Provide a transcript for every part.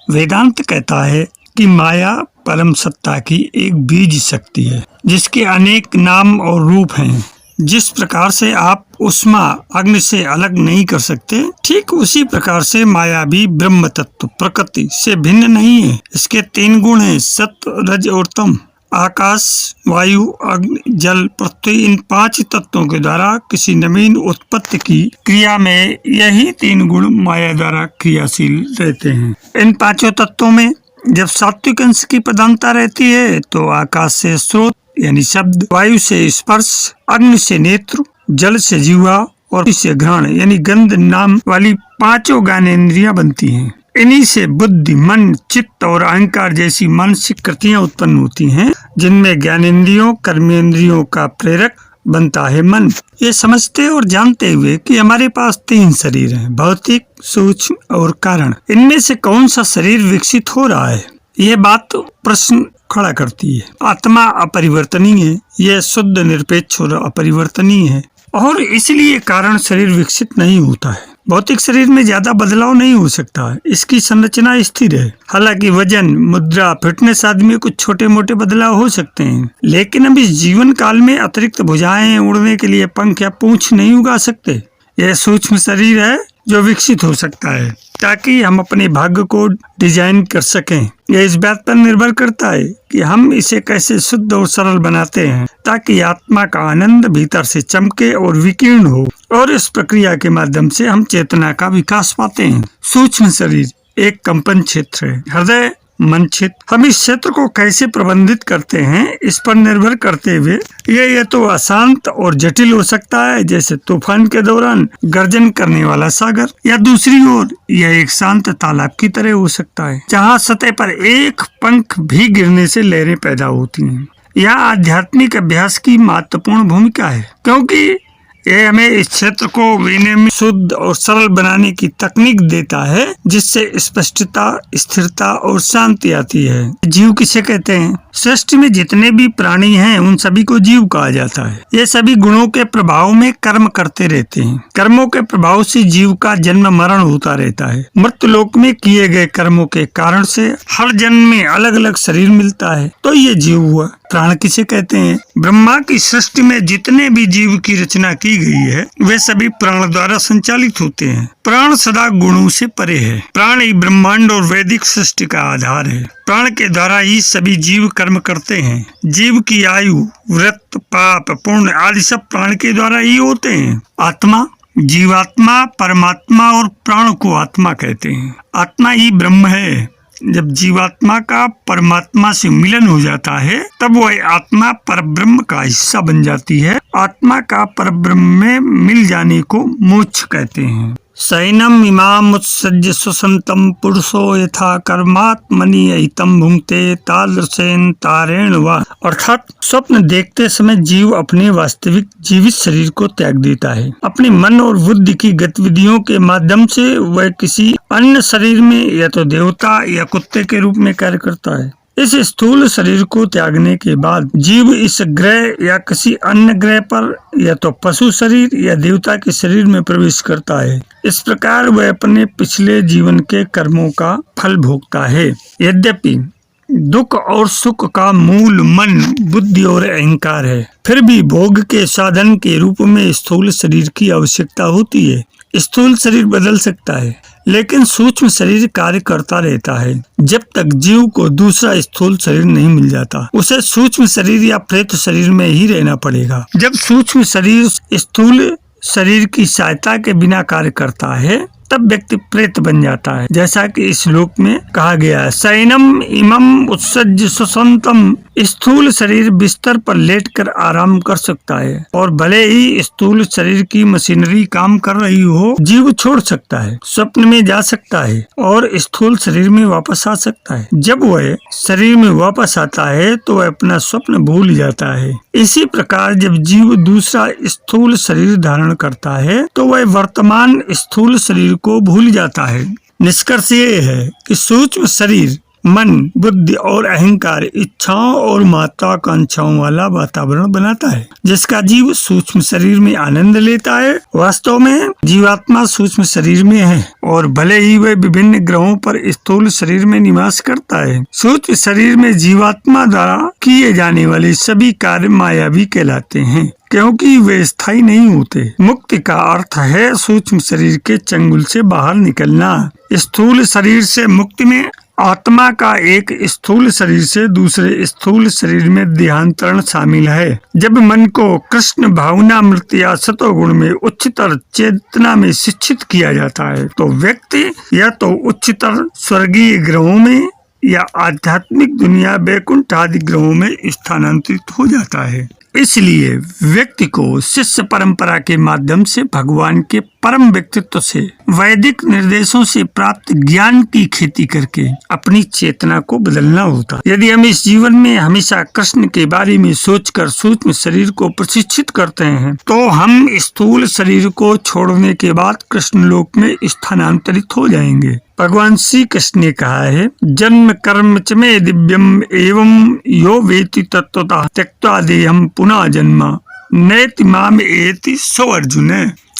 वेदांत कहता है कि माया परम सत्ता की एक बीज शक्ति है जिसके अनेक नाम और रूप हैं। जिस प्रकार से आप उष्मा अग्नि से अलग नहीं कर सकते, ठीक उसी प्रकार से माया भी ब्रह्म तत्व प्रकृति से भिन्न नहीं है। इसके 3 गुण हैं, सत्व, रज और तम। आकाश, वायु, अग्नि, जल, पृथ्वी, इन 5 तत्वों के द्वारा किसी नवीन उत्पत्ति की क्रिया में यही 3 गुण माया द्वारा क्रियाशील रहते हैं। इन 5 तत्वों में जब सात्विक अंश की प्रधानता रहती है तो आकाश से स्रोत यानी शब्द, वायु से स्पर्श, अग्नि से नेत्र, जल से जीवा और से घ्राण यानी गंध नाम वाली 5 ज्ञानेंद्रियां बनती हैं। इन्हीं से बुद्धि, मन, चित्त और अहंकार जैसी मानसिक कृतियां उत्पन्न होती हैं, जिनमें ज्ञानेंद्रियों, कर्मेंद्रियों का प्रेरक बनता है मन। ये समझते और जानते हुए कि हमारे पास 3 शरीर हैं, भौतिक, सूक्ष्म और कारण। इनमें से कौन सा शरीर विकसित हो रहा है, ये बात प्रश्न खड़ा करती है। आत्मा अपरिवर्तनीय है, यह शुद्ध, निरपेक्ष और अपरिवर्तनीय है और इसलिए कारण शरीर विकसित नहीं होता है। भौतिक शरीर में ज्यादा बदलाव नहीं हो सकता है, इसकी संरचना स्थिर है। हालांकि वजन, मुद्रा, फिटनेस आदि में कुछ छोटे मोटे बदलाव हो सकते हैं, लेकिन हम इस जीवन काल में अतिरिक्त भुजाएं, उड़ने के लिए पंख या पूंछ नहीं उगा सकते। यह सूक्ष्म शरीर है जो विकसित हो सकता है ताकि हम अपने भाग्य को डिजाइन कर सकें। यह इस बात पर निर्भर करता है कि हम इसे कैसे शुद्ध और सरल बनाते हैं ताकि आत्मा का आनंद भीतर से चमके और विकीर्ण हो, और इस प्रक्रिया के माध्यम से हम चेतना का विकास पाते हैं। सूक्ष्म शरीर एक कंपन क्षेत्र है, हृदय, मन क्षेत्र। हम इस क्षेत्र को कैसे प्रबंधित करते हैं इस पर निर्भर करते हुए यह तो अशांत और जटिल हो सकता है, जैसे तूफान के दौरान गर्जन करने वाला सागर, या दूसरी ओर यह एक शांत तालाब की तरह हो सकता है जहाँ सतह पर एक पंख भी गिरने से लहरें पैदा होती हैं। यह आध्यात्मिक अभ्यास की महत्वपूर्ण भूमिका है, क्योंकि यह हमें इस क्षेत्र को विनियमित, शुद्ध और सरल बनाने की तकनीक देता है, जिससे स्पष्टता, स्थिरता और शांति आती है। जीव किसे कहते हैं? सृष्टि में जितने भी प्राणी हैं उन सभी को जीव कहा जाता है। ये सभी गुणों के प्रभाव में कर्म करते रहते हैं। कर्मों के प्रभाव से जीव का जन्म मरण होता रहता है। मृत्यु लोक में किए गए कर्मों के कारण से हर जन्म में अलग अलग शरीर मिलता है, तो ये जीव हुआ। प्राण किसे कहते हैं? ब्रह्मा की सृष्टि में जितने भी जीव की रचना की गई है वे सभी प्राण द्वारा संचालित होते हैं। प्राण सदा गुणों से परे है। प्राण ही ब्रह्मांड और वैदिक सृष्टि का आधार है। प्राण के द्वारा ही सभी जीव कर्म करते हैं। जीव की आयु, व्रत, पाप, पुण्य आदि सब प्राण के द्वारा ही होते हैं। आत्मा, जीवात्मा, परमात्मा और प्राण को आत्मा कहते हैं। आत्मा ही ब्रह्म है। जब जीवात्मा का परमात्मा से मिलन हो जाता है तब वह आत्मा परब्रह्म का हिस्सा बन जाती है। आत्मा का परब्रह्म में मिल जाने को मोक्ष कहते हैं। सैनम इमाम उत्सज्य सुसंतम पुरुषो यथा कर्मात्मनि अहितम भुंक्ते तादृशेन तारेण वा। अर्थात स्वप्न देखते समय जीव अपने वास्तविक जीवित शरीर को त्याग देता है। अपने मन और बुद्धि की गतिविधियों के माध्यम से वह किसी अन्य शरीर में या तो देवता या कुत्ते के रूप में कार्य करता है। इस स्थूल शरीर को त्यागने के बाद जीव इस ग्रह या किसी अन्य ग्रह पर या तो पशु शरीर या देवता के शरीर में प्रवेश करता है। इस प्रकार वह अपने पिछले जीवन के कर्मों का फल भोगता है। यद्यपि दुख और सुख का मूल मन, बुद्धि और अहंकार है, फिर भी भोग के साधन के रूप में स्थूल शरीर की आवश्यकता होती है। स्थूल शरीर बदल सकता है लेकिन सूक्ष्म शरीर कार्य करता रहता है। जब तक जीव को दूसरा स्थूल शरीर नहीं मिल जाता उसे सूक्ष्म शरीर या प्रेत शरीर में ही रहना पड़ेगा। जब सूक्ष्म शरीर स्थूल शरीर की सहायता के बिना कार्य करता है तब व्यक्ति प्रेत बन जाता है, जैसा कि इस श्लोक में कहा गया है। सैनम इमम उत्सज्य सुसंतम। स्थूल शरीर बिस्तर पर लेटकर आराम कर सकता है और भले ही स्थूल शरीर की मशीनरी काम कर रही हो, जीव छोड़ सकता है, स्वप्न में जा सकता है और स्थूल शरीर में वापस आ सकता है। जब वह शरीर में वापस आता है तो वह अपना स्वप्न भूल जाता है। इसी प्रकार जब जीव दूसरा स्थूल शरीर धारण करता है तो वह वर्तमान स्थूल शरीर को भूल जाता है। निष्कर्ष ये है कि सूक्ष्म शरीर मन, बुद्धि और अहंकार इच्छाओं और महत्वाकांक्षाओं वाला वातावरण बनाता है जिसका जीव सूक्ष्म शरीर में आनंद लेता है। वास्तव में जीवात्मा सूक्ष्म शरीर में है और भले ही वह विभिन्न ग्रहों पर स्थूल शरीर में निवास करता है। सूक्ष्म शरीर में जीवात्मा द्वारा किए जाने वाले सभी कार्य मायावी कहलाते हैं क्योंकि वे स्थायी नहीं होते। मुक्ति का अर्थ है सूक्ष्म शरीर के चंगुल से बाहर निकलना। स्थूल शरीर से मुक्ति में आत्मा का एक स्थूल शरीर से दूसरे स्थूल शरीर में देहांतरण शामिल है। जब मन को कृष्ण भावनामृत या सतोगुण में उच्चतर चेतना में शिक्षित किया जाता है तो व्यक्ति या तो उच्चतर स्वर्गीय ग्रहों में या आध्यात्मिक दुनिया वैकुंठ आदि ग्रहों में स्थानांतरित हो जाता है। इसलिए व्यक्ति को शिष्य परंपरा के माध्यम से भगवान के परम व्यक्तित्व से वैदिक निर्देशों से प्राप्त ज्ञान की खेती करके अपनी चेतना को बदलना होता है। यदि हम इस जीवन में हमेशा कृष्ण के बारे में सोचकर सूक्ष्म शरीर को प्रशिक्षित करते हैं तो हम स्थूल शरीर को छोड़ने के बाद कृष्ण लोक में स्थानांतरित हो जाएंगे। भगवान श्री कृष्ण ने कहा है, जन्म कर्म च मे दिव्यम एवं यो वेति तत्वतः त्यक्त्वा देहं पुनः जन्म नैति माम एति सो अर्जुन।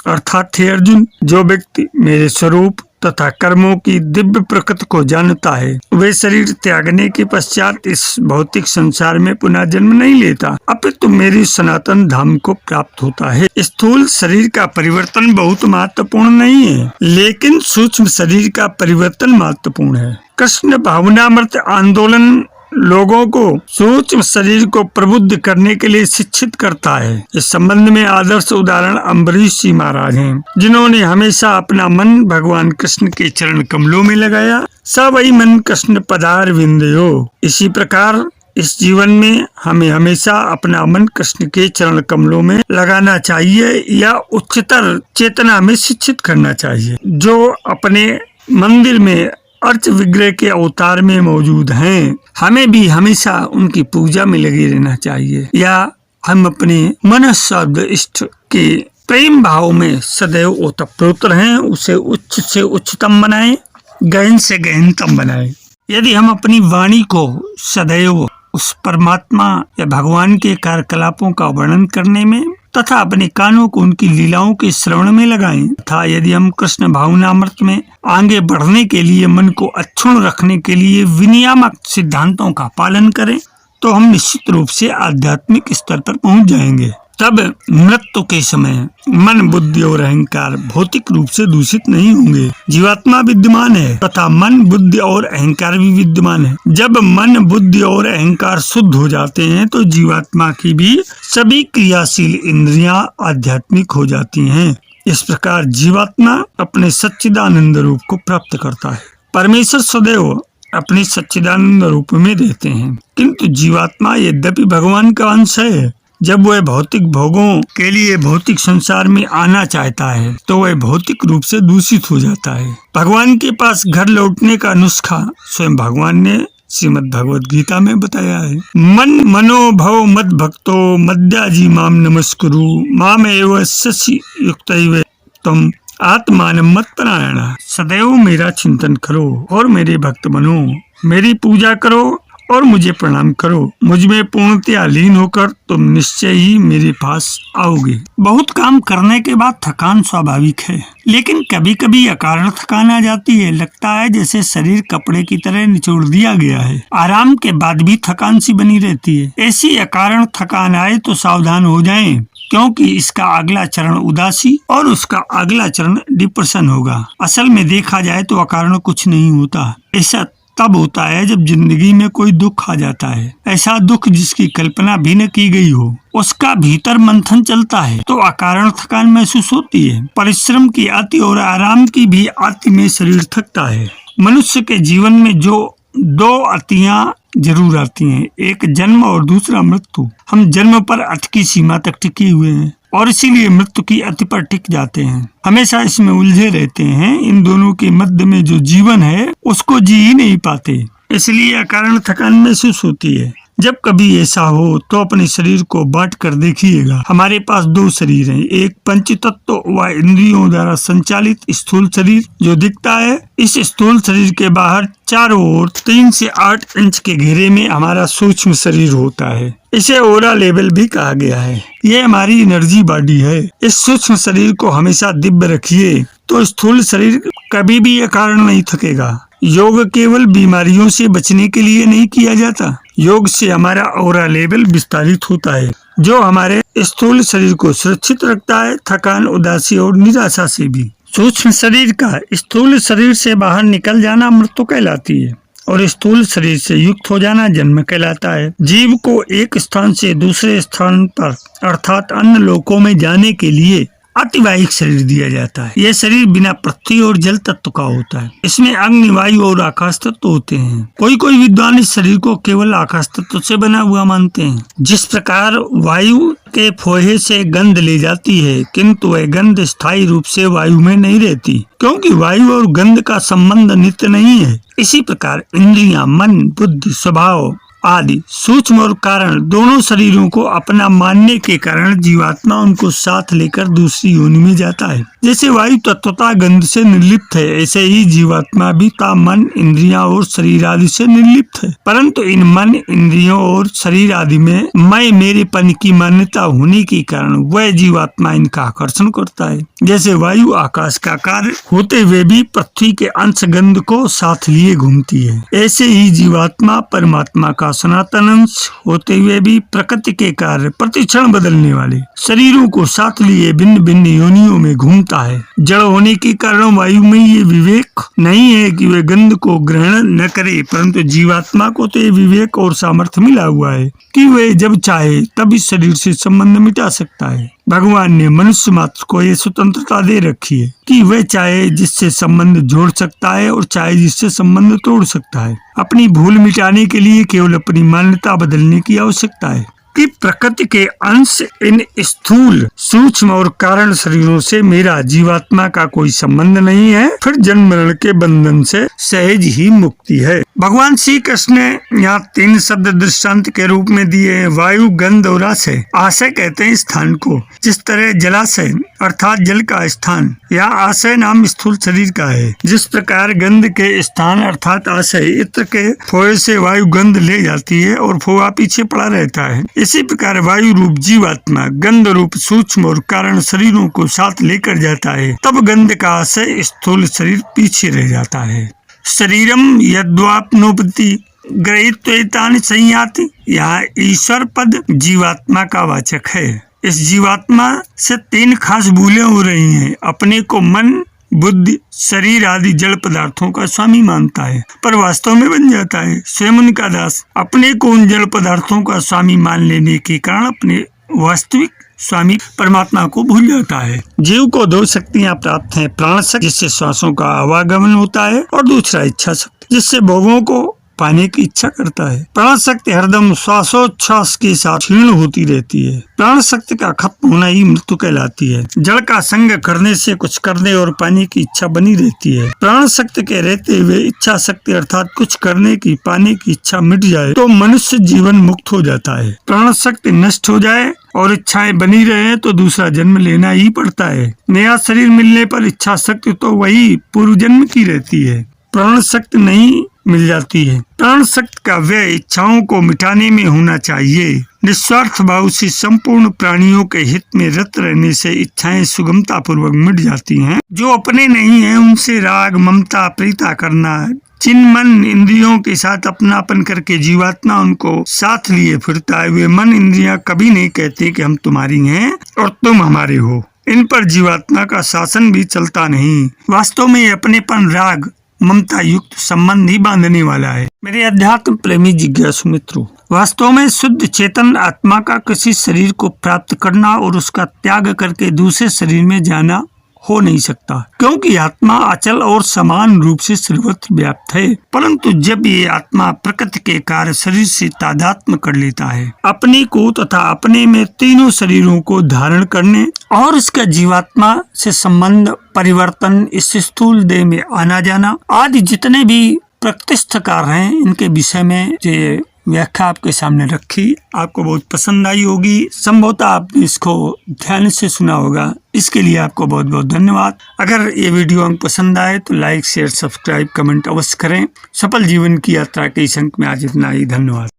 अर्थात हे अर्जुन, जो व्यक्ति मेरे स्वरूप तथा कर्मों की दिव्य प्रकृति को जानता है वे शरीर त्यागने के पश्चात इस भौतिक संसार में पुनः जन्म नहीं लेता अपितु मेरी सनातन धाम को प्राप्त होता है। स्थूल शरीर का परिवर्तन बहुत महत्वपूर्ण नहीं है लेकिन सूक्ष्म शरीर का परिवर्तन महत्वपूर्ण है। कृष्ण भावनामृत आंदोलन लोगों को सूक्ष्म शरीर को प्रबुद्ध करने के लिए शिक्षित करता है। इस संबंध में आदर्श उदाहरण अम्बरीश जी महाराज हैं जिन्होंने हमेशा अपना मन भगवान कृष्ण के चरण कमलों में लगाया। स वही मन कृष्ण पदार विंदयो। इसी प्रकार इस जीवन में हमें हमेशा अपना मन कृष्ण के चरण कमलों में लगाना चाहिए या उच्चतर चेतना में शिक्षित करना चाहिए जो अपने मंदिर में अर्च विग्रह के अवतार में मौजूद हैं। हमें भी हमेशा उनकी पूजा में लगे रहना चाहिए या हम अपने मन शब्द इष्ट के प्रेम भाव में सदैव ओतप्रोत रहें, उसे उच्च से उच्चतम बनाएं, गहन से गहनतम बनाएं। यदि हम अपनी वाणी को सदैव उस परमात्मा या भगवान के कार्यकलापों का वर्णन करने में तथा अपने कानों को उनकी लीलाओं के श्रवण में लगाएं तथा यदि हम कृष्ण भावनामृत में आगे बढ़ने के लिए मन को अक्षुण्ण रखने के लिए विनियामक सिद्धांतों का पालन करें तो हम निश्चित रूप से आध्यात्मिक स्तर पर पहुंच जाएंगे। तब मृत्यु के समय मन, बुद्धि और अहंकार भौतिक रूप से दूषित नहीं होंगे। जीवात्मा विद्यमान है तथा मन, बुद्धि और अहंकार भी विद्यमान है। जब मन, बुद्धि और अहंकार शुद्ध हो जाते हैं तो जीवात्मा की भी सभी क्रियाशील इंद्रियां आध्यात्मिक हो जाती हैं। इस प्रकार जीवात्मा अपने सच्चिदानंद रूप को प्राप्त करता है। परमेश्वर सदैव अपने सच्चिदानंद रूप में रहते हैं किंतु जीवात्मा यद्यपि भगवान का अंश है, जब वह भौतिक भोगों के लिए भौतिक संसार में आना चाहता है तो वह भौतिक रूप से दूषित हो जाता है। भगवान के पास घर लौटने का नुस्खा स्वयं भगवान ने श्रीमद् भगवद गीता में बताया है। मन मनोभव मद भक्तो मद्याजी माम नमस्कुरु माम एव शशि युक्तैव तुम आत्मान मत परायणा। सदैव मेरा चिंतन करो और मेरे भक्त बनो, मेरी पूजा करो और मुझे प्रणाम करो। मुझ में पूर्णतया लीन होकर तुम निश्चय ही मेरे पास आओगे। बहुत काम करने के बाद थकान स्वाभाविक है लेकिन कभी कभी अकारण थकान आ जाती है। लगता है जैसे शरीर कपड़े की तरह निचोड़ दिया गया है। आराम के बाद भी थकान सी बनी रहती है। ऐसी अकारण थकान आए तो सावधान हो जाएं क्योंकि इसका अगला चरण उदासी और उसका अगला चरण डिप्रेशन होगा। असल में देखा जाए तो अकारण कुछ नहीं होता। ऐसा तब होता है जब जिंदगी में कोई दुख आ जाता है, ऐसा दुख जिसकी कल्पना भी न की गई हो। उसका भीतर मंथन चलता है तो अकारण थकान महसूस होती है। परिश्रम की अति और आराम की भी अति में शरीर थकता है। मनुष्य के जीवन में जो दो अतियां जरूर आती हैं, एक जन्म और दूसरा मृत्यु। हम जन्म पर अति की सीमा तक टिके हुए हैं और इसीलिए मृत्यु की अति पर टिक जाते हैं। हमेशा इसमें उलझे रहते हैं। इन दोनों के मध्य में जो जीवन है उसको जी ही नहीं पाते, इसलिए अकारण थकान महसूस होती है। जब कभी ऐसा हो तो अपने शरीर को बांट कर देखिएगा। हमारे पास दो शरीर हैं, एक पंच तत्व व इंद्रियों द्वारा संचालित स्थूल शरीर जो दिखता है। इस स्थूल शरीर के बाहर चारों ओर 3 से 8 इंच के घेरे में हमारा सूक्ष्म शरीर होता है। इसे ओरा लेवल भी कहा गया है। ये हमारी एनर्जी बॉडी है। इस सूक्ष्म शरीर को हमेशा दिव्य रखिए तो स्थूल शरीर कभी भी अकारण नहीं थकेगा। योग केवल बीमारियों से बचने के लिए नहीं किया जाता। योग से हमारा ऑरा लेवल विस्तारित होता है जो हमारे स्थूल शरीर को सुरक्षित रखता है, थकान, उदासी और निराशा से भी। सूक्ष्म शरीर का स्थूल शरीर से बाहर निकल जाना मृत्यु कहलाती है और स्थूल शरीर से युक्त हो जाना जन्म कहलाता है। जीव को एक स्थान से दूसरे स्थान पर अर्थात अन्य लोकों में जाने के लिए अतिवाहिक शरीर दिया जाता है। यह शरीर बिना पृथ्वी और जल तत्व का होता है। इसमें अग्नि, वायु और आकाश तत्व होते हैं। कोई विद्वान इस शरीर को केवल आकाश तत्व से बना हुआ मानते हैं। जिस प्रकार वायु के फोहे से गंध ले जाती है किंतु वह गंध स्थायी रूप से वायु में नहीं रहती क्योंकि वायु और गंध का संबंध नित्य नहीं है। इसी प्रकार इंद्रियां, मन, बुद्धि, स्वभाव आदि सूक्ष्म और कारण दोनों शरीरों को अपना मानने के कारण जीवात्मा उनको साथ लेकर दूसरी योनि में जाता है। जैसे वायु तत्वता गंध से निर्लिप्त है, ऐसे ही जीवात्मा भी मन, इंद्रियां और शरीर आदि से निर्लिप्त है। परंतु इन मन, इंद्रियों और शरीर आदि में मैं मेरेपन की मान्यता होने के कारण वह जीवात्मा इनका आकर्षण करता है। जैसे वायु आकाश का कार्य होते हुए भी पृथ्वी के अंश गंध को साथ लिए घूमती है, ऐसे ही जीवात्मा परमात्मा का सनातन अंश होते हुए भी प्रकृति के कार्य प्रतिक्षण बदलने वाले शरीरों को साथ लिए भिन्न भिन्न योनियों में घूमता है। जड़ होने के कारण वायु में ये विवेक नहीं है कि वे गंध को ग्रहण न करे, परंतु जीवात्मा को तो ये विवेक और सामर्थ्य मिला हुआ है कि वे जब चाहे तब इस शरीर से संबंध मिटा सकता है। भगवान ने मनुष्य मात्र को ये स्वतंत्रता दे रखी है कि वह चाहे जिससे संबंध जोड़ सकता है और चाहे जिससे संबंध तोड़ सकता है। अपनी भूल मिटाने के लिए केवल अपनी मान्यता बदलने की आवश्यकता है कि प्रकृति के अंश इन स्थूल, सूक्ष्म और कारण शरीरों से मेरा जीवात्मा का कोई संबंध नहीं है, फिर जन्म मरण के बंधन से सहज ही मुक्ति है। भगवान श्री कृष्ण ने यहाँ 3 शब्द दृष्टांत के रूप में दिए हैं, वायु, गंध और आशय। आशय कहते हैं स्थान को, जिस तरह जलाशय अर्थात जल का स्थान या आशय नाम स्थूल शरीर का है। जिस प्रकार गंध के स्थान अर्थात आशय इत्र के फोए से वायु गंध ले जाती है और फोआ पीछे पड़ा रहता है, इसी प्रकार वायु रूप जीवात्मा गंध रूप सूक्ष्म और कारण शरीरों को साथ लेकर जाता है। तब गंध का आशय स्थूल शरीर पीछे रह जाता है। शरीरम यद्वाप्नोपति ग्रहीत्वेतानि संयाति, यहाँ ईश्वर पद जीवात्मा का वाचक है। इस जीवात्मा से 3 खास भूलें हो रही हैं। अपने को मन, बुद्धि, शरीर आदि जड़ पदार्थों का स्वामी मानता है पर वास्तव में बन जाता है स्वयं उनका दास। अपने को उन जड़ पदार्थों का स्वामी मान लेने के कारण अपने वास्तविक स्वामी परमात्मा को भूल जाता है। जीव को 2 शक्तियां प्राप्त हैं, प्राण शक्ति जिससे श्वासों का आवागमन होता है और दूसरा इच्छा शक्ति जिससे भोगों को पाने की इच्छा करता है। प्राण शक्ति हरदम श्वासोच्छ्वास के साथ क्षीण होती रहती है। प्राण शक्ति का खत्म होना ही मृत्यु कहलाती है। जड़ का संग करने से कुछ करने और पाने की इच्छा बनी रहती है। प्राण शक्ति के रहते हुए इच्छा शक्ति अर्थात कुछ करने की, पाने की इच्छा मिट जाए तो मनुष्य जीवन मुक्त हो जाता है। प्राण शक्ति नष्ट हो जाए और इच्छाएं बनी रहे तो दूसरा जन्म लेना ही पड़ता है। नया शरीर मिलने पर इच्छा शक्ति तो वही पूर्व जन्म की रहती है, प्राण शक्ति नहीं मिल जाती है। प्राण शक्ति का व्यय इच्छाओं को मिटाने में होना चाहिए। निस्वार्थ भाव से संपूर्ण प्राणियों के हित में रत रहने से इच्छाएं सुगमता पूर्वक मिट जाती हैं। जो अपने नहीं है उनसे राग, ममता, प्रीता करना, जिन मन इंद्रियों के साथ अपनापन करके जीवात्मा उनको साथ लिए फिरता है, वे मन इंद्रियां कभी नहीं कहते कि हम तुम्हारी हैं और तुम हमारे हो। इन पर जीवात्मा का शासन भी चलता नहीं। वास्तव में अपनेपन, राग, ममता युक्त संबंध ही बांधने वाला है। मेरे अध्यात्म प्रेमी जिज्ञासु मित्रों, वास्तव में शुद्ध चेतन आत्मा का किसी शरीर को प्राप्त करना और उसका त्याग करके दूसरे शरीर में जाना हो नहीं सकता, क्योंकि आत्मा अचल और समान रूप से सर्वत्र व्याप्त है। परंतु जब ये आत्मा प्रकृति के कार्य शरीर से तादात्म्य कर लेता है, अपने को तथा अपने में तीनों शरीरों को धारण करने और इसका जीवात्मा से संबंध, परिवर्तन, इस स्थूल देह में आना जाना आदि जितने भी प्रकृतिस्थ कार्य हैं, इनके विषय में जो व्याख्या आपके सामने रखी, आपको बहुत पसंद आई होगी। संभवतः आपने इसको ध्यान से सुना होगा, इसके लिए आपको बहुत बहुत धन्यवाद। अगर ये वीडियो आपको पसंद आए तो लाइक शेयर सब्सक्राइब कमेंट अवश्य करें। सफल जीवन की यात्रा के इस अंक में आज इतना ही। धन्यवाद।